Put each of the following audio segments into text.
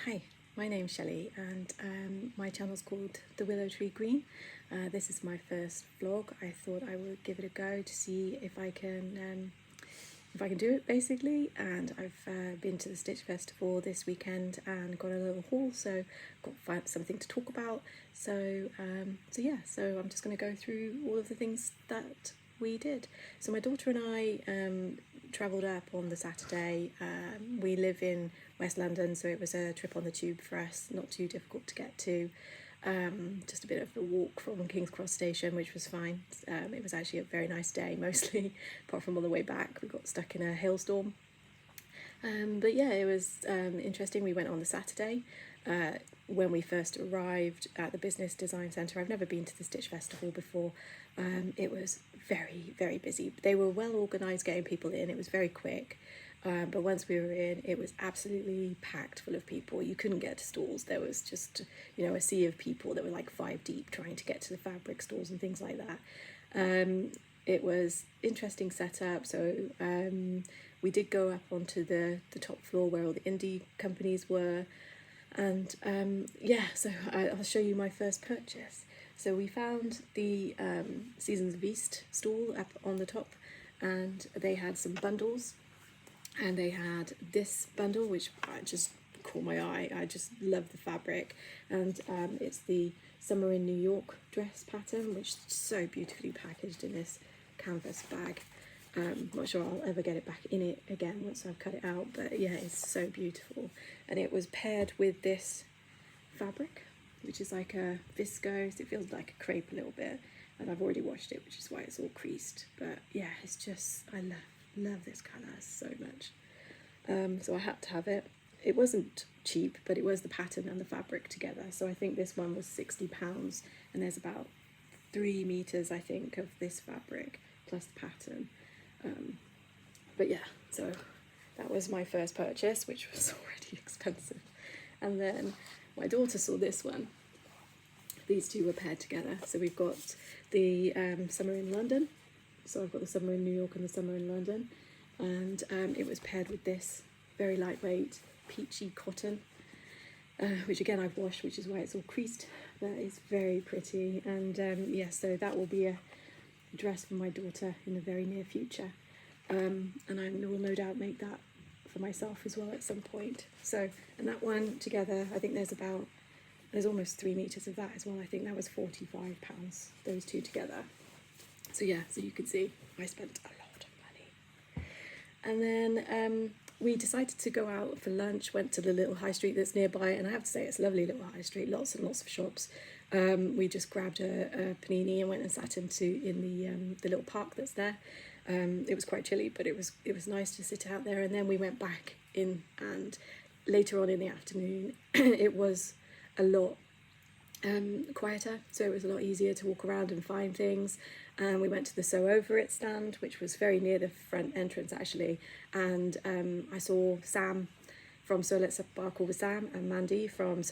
Hi, my name's Shelley and my channel's called The Willow Tree Green. This is my first vlog. I thought I would give it a go to see if I can do it basically, and I've been to the Stitch Festival this weekend and got a little haul, so got something to talk about. So so I'm just going to go through all of the things that we did. So my daughter and I travelled up on the Saturday. We live in West London, so it was a trip on the tube for us, not too difficult to get to. Just a bit of a walk from King's Cross station, which was fine. It was actually a very nice day, mostly, apart from on the way back. We got stuck in a hailstorm. But yeah, it was interesting. We went on the Saturday. When we first arrived at the Business Design Centre, I've never been to the Stitch Festival before. It was very, very busy. They were well organised getting people in. It was very quick. But once we were in, it was absolutely packed full of people. You couldn't get to stalls. There was just, a sea of people that were like 5 deep trying to get to the fabric stalls and things like that. It was interesting setup. So we did go up onto the top floor where all the indie companies were. And so I'll show you my first purchase. So we found the Seasons of East stall up on the top, and they had some bundles. And they had this bundle, which just caught my eye. I just love the fabric. And it's the Summer in New York dress pattern, which is so beautifully packaged in this canvas bag. Not sure I'll ever get it back in it again once I've cut it out, but yeah, it's so beautiful. And it was paired with this fabric, which is like a viscose. It feels like a crepe a little bit, and I've already washed it, which is why it's all creased. But yeah, it's just, I love this colour so much. So I had to have it. It wasn't cheap, but it was the pattern and the fabric together. So I think this one was £60, and there's about 3 meters, I think, of this fabric plus the pattern. But yeah, so that was my first purchase, which was already expensive. And then my daughter saw this one. These two were paired together. So we've got the Summer in London. So I've got the Summer in New York and the Summer in London. And it was paired with this very lightweight peachy cotton, which again I've washed, which is why it's all creased. But it's very pretty. And so that will be a dress for my daughter in the very near future. And I will no doubt make that for myself as well at some point. So, and that one together, I think there's almost 3 meters of that as well. I think that was £45, those two together. So yeah, so you can see I spent a lot of money. And then we decided to go out for lunch, went to the little high street that's nearby, and I have to say it's a lovely little high street, lots and lots of shops. We just grabbed a panini and went and sat in the little park that's there. It was quite chilly, but it was nice to sit out there. And then we went back in, and later on in the afternoon it was a lot quieter, so it was a lot easier to walk around and find things. And we went to the Sew Over It stand, which was very near the front entrance actually, and I saw Sam from Sew Let's Sparkle with Sam and Mandy from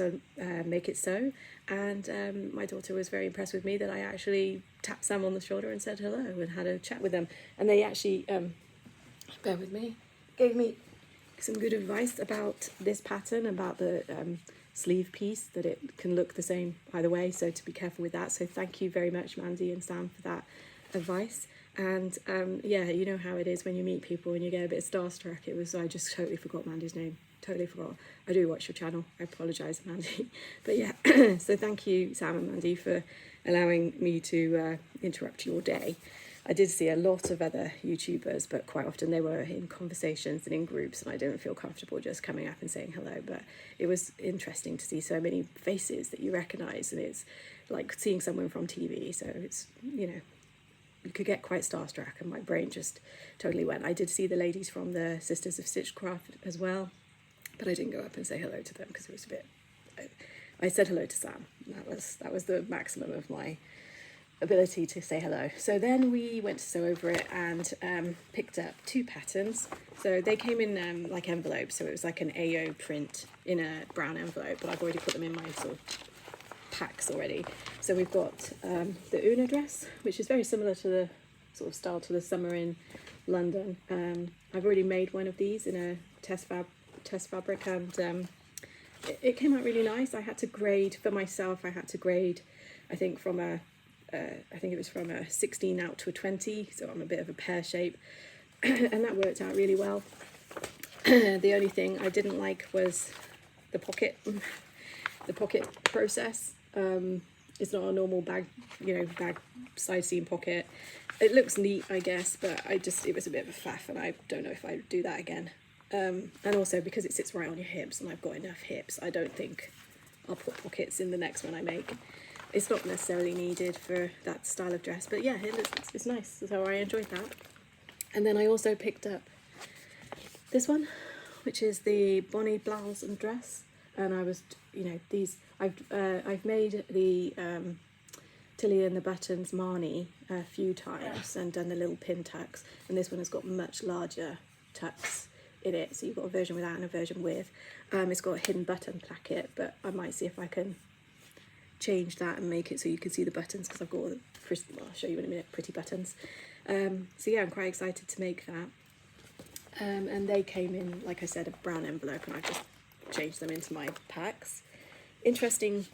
Make It Sew, and my daughter was very impressed with me that I actually tapped Sam on the shoulder and said hello and had a chat with them, and they actually bear with me, gave me some good advice about this pattern, about the sleeve piece, that it can look the same either way, so to be careful with that. So thank you very much, Mandy and Sam, for that advice. And yeah, you know how it is when you meet people and you get a bit starstruck. I just totally forgot Mandy's name, totally forgot. I do watch your channel, I apologise, Mandy. But yeah, so thank you, Sam and Mandy, for allowing me to interrupt your day. I did see a lot of other YouTubers, but quite often they were in conversations and in groups, and I didn't feel comfortable just coming up and saying hello. But it was interesting to see so many faces that you recognise, and it's like seeing someone from TV. So it's, you could get quite starstruck, and my brain just totally went. I did see the ladies from the Sisters of Stitchcraft as well, but I didn't go up and say hello to them because it was a bit... I said hello to Sam. That was the maximum of my ability to say hello. So then we went to Sew Over It and picked up 2 patterns. So they came in like envelopes, so it was like an AO print in a brown envelope, but I've already put them in my sort of packs already. So we've got the Una dress, which is very similar to the sort of style to the Summer in London. I've already made one of these in a test fabric, and it came out really nice. I had to grade for myself. I had to grade, I think from a I think it was from a 16 out to a 20, so I'm a bit of a pear shape, and that worked out really well. The only thing I didn't like was the pocket process. It's not a normal bag, bag side seam pocket. It looks neat, I guess, but it was a bit of a faff, and I don't know if I would do that again. And also because it sits right on your hips, and I've got enough hips, I don't think I'll put pockets in the next one I make. It's not necessarily needed for that style of dress, but yeah, it's nice, so I enjoyed that. And then I also picked up this one, which is the Bonnie blouse and dress, and I was, I've made the Tilly and the Buttons Marnie a few times and done the little pin tucks, and this one has got much larger tucks in it, so you've got a version without and a version with. It's got a hidden button placket, but I might see if I can change that and make it so you can see the buttons, because I've got all the I'll show you in a minute, pretty buttons. So yeah, I'm quite excited to make that. And they came in, like I said, a brown envelope, and I just changed them into my packs. Interesting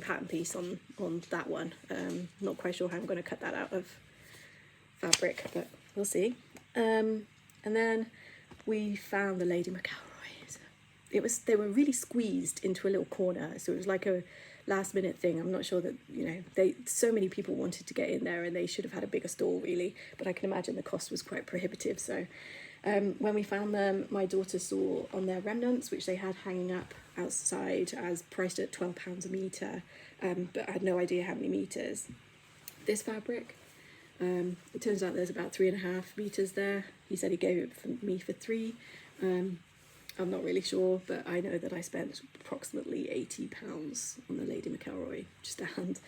pattern piece on that one. Not quite sure how I'm going to cut that out of fabric, but we'll see. And then we found the Lady McElroys. They were really squeezed into a little corner, so it was like a last minute thing. I'm not sure that, so many people wanted to get in there, and they should have had a bigger stall really, but I can imagine the cost was quite prohibitive. So when we found them, my daughter saw on their remnants, which they had hanging up outside as priced at £12 a metre, but I had no idea how many metres. This fabric, it turns out there's about 3.5 metres there. He said he gave it for me for 3. I'm not really sure, but I know that I spent approximately £80 on the Lady McElroy, just a hand,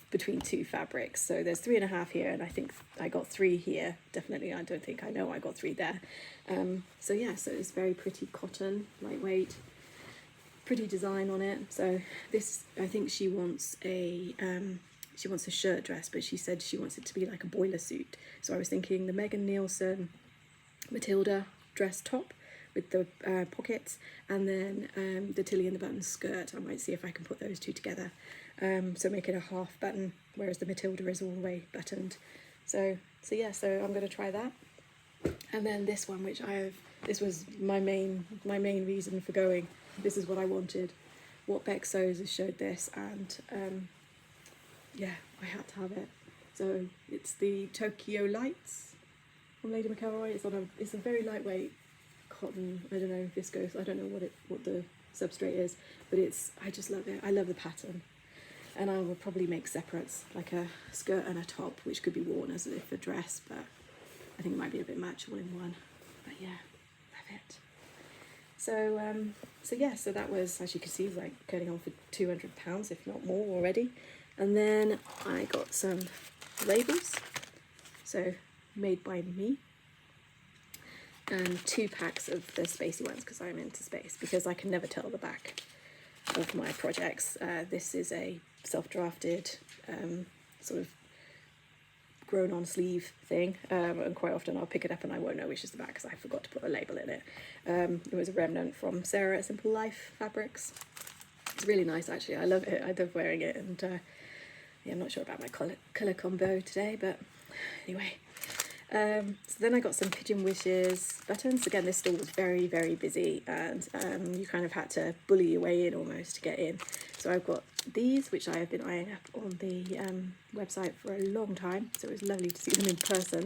between 2 fabrics. So there's 3.5 here, and I think I got 3 here. Definitely, I know I got 3 there. So yeah, so it's very pretty cotton, lightweight, pretty design on it. So this, I think she wants a shirt dress, but she said she wants it to be like a boiler suit. So I was thinking the Megan Nielsen Matilda dress top with the pockets, and then the Tilly and the Buttons skirt. I might see if I can put those two together. So make it a half button, whereas the Matilda is all the way buttoned. So yeah, so I'm going to try that. And then this one, this was my main reason for going. This is what I wanted. What Beck Sews has showed this, and yeah, I had to have it. So it's the Tokyo Lights from Lady McElroy. It's a very lightweight cotton. I don't know if viscose. I don't know what the substrate is, but I just love it. I love the pattern, and I will probably make separates, like a skirt and a top, which could be worn as if a dress, but I think it might be a bit much all in one. But yeah, love it. So yeah, so that was, as you can see, like getting on for £200, if not more already. And then I got some labels, so made by me, and 2 packs of the spacey ones, because I'm into space, because I can never tell the back of my projects. This is a self-drafted sort of grown on sleeve thing, and quite often I'll pick it up and I won't know which is the back because I forgot to put a label in it. It was a remnant from Sarah at Simple Life Fabrics. It's really nice, actually. I love it. I love wearing it, and yeah, I'm not sure about my colour combo today, but anyway. So then I got some Pigeon Wishes buttons. Again, this store was very, very busy, and you kind of had to bully your way in almost to get in. So I've got these, which I have been eyeing up on the website for a long time, so it was lovely to see them in person.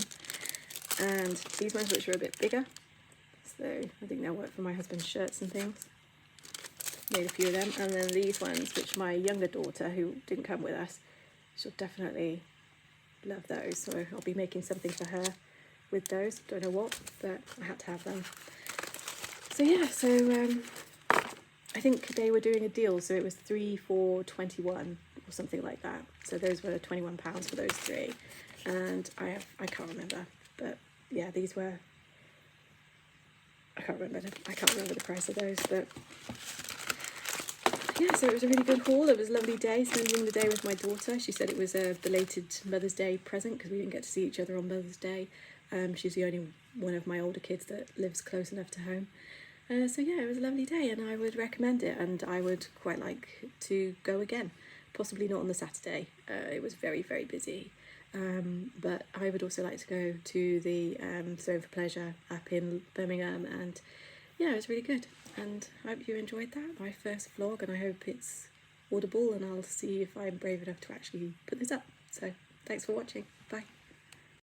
And these ones, which are a bit bigger, so I think they'll work for my husband's shirts and things. Made a few of them. And then these ones, which my younger daughter, who didn't come with us, she'll definitely love those, so I'll be making something for her with those. Don't know what, but I had to have them. So yeah, so I think they were doing a deal, so it was 3 for £21 or something like that. So those were £21 for those 3, and I can't remember, but yeah, these were, I can't remember the price of those, but yeah, so it was a really good haul. It was a lovely day, spending the day with my daughter. She said it was a belated Mother's Day present because we didn't get to see each other on Mother's Day. She's the only one of my older kids that lives close enough to home. So yeah, it was a lovely day, and I would recommend it, and I would quite like to go again. Possibly not on the Saturday, it was very, very busy. But I would also like to go to the Zone for Pleasure up in Birmingham, and yeah, it was really good. And I hope you enjoyed that, my first vlog, and I hope it's audible, and I'll see if I'm brave enough to actually put this up. So thanks for watching. Bye.